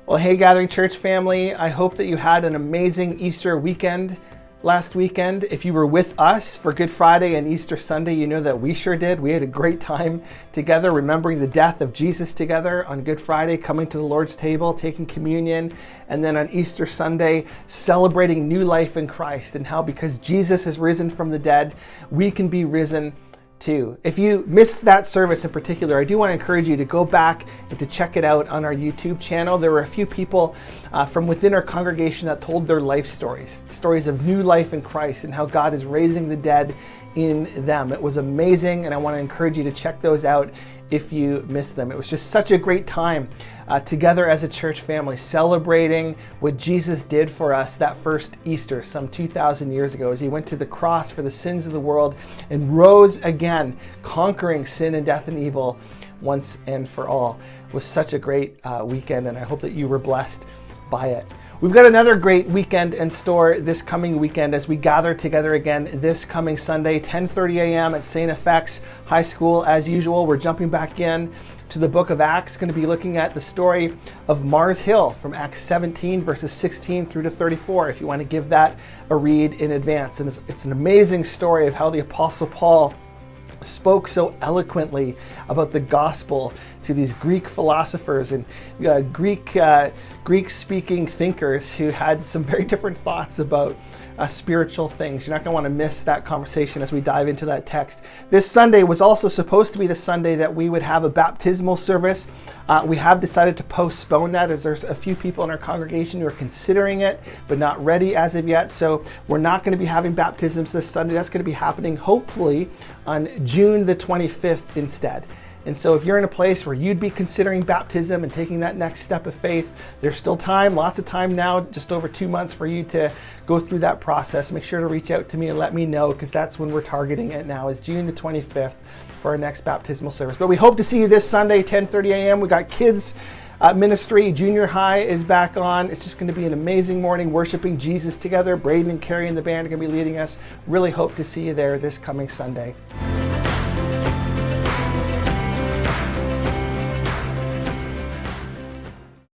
Well, hey, Gathering Church family, I hope that you had an amazing Easter weekend last weekend. If you were with us for Good Friday and Easter Sunday, you know that we sure did. We had a great time together, remembering the death of Jesus together on Good Friday, coming to the Lord's table, taking communion, and then on Easter Sunday, celebrating new life in Christ and how because Jesus has risen from the dead, we can be risen too. If you missed that service in particular, I do want to encourage you to go back and to check it out on our YouTube channel. There were a few people from within our congregation that told their life stories of new life in Christ and how God is raising the dead in them. It was amazing, and I want to encourage you to check those out if you missed them. It was just such a great time together as a church family, celebrating what Jesus did for us that first Easter some 2,000 years ago as he went to the cross for the sins of the world and rose again, conquering sin and death and evil once and for all. It was such a great weekend, and I hope that you were blessed by it. We've got another great weekend in store this coming weekend as we gather together again this coming Sunday, 10:30 a.m. at St. FX High School. As usual, we're jumping back in to the book of Acts, going to be looking at the story of Mars Hill from Acts 17 verses 16 through to 34 if you want to give that a read in advance. And it's an amazing story of how the Apostle Paul spoke so eloquently about the gospel to these Greek philosophers and Greek-speaking thinkers who had some very different thoughts about spiritual things. You're not going to want to miss that conversation as we dive into that text. This Sunday was also supposed to be the Sunday that we would have a baptismal service. We have decided to postpone that as there's a few people in our congregation who are considering it but not ready as of yet. So we're not going to be having baptisms this Sunday. That's going to be happening hopefully on June the 25th instead. And so if you're in a place where you'd be considering baptism and taking that next step of faith, there's still time, lots of time now, just over 2 months for you to go through that process. Make sure to reach out to me and let me know, because that's when we're targeting it now, is June the 25th for our next baptismal service. But we hope to see you this Sunday, 10:30 a.m. We got kids ministry, junior high is back on. It's just going to be an amazing morning worshiping Jesus together. Braden and Carrie and the band are going to be leading us. Really hope to see you there this coming Sunday.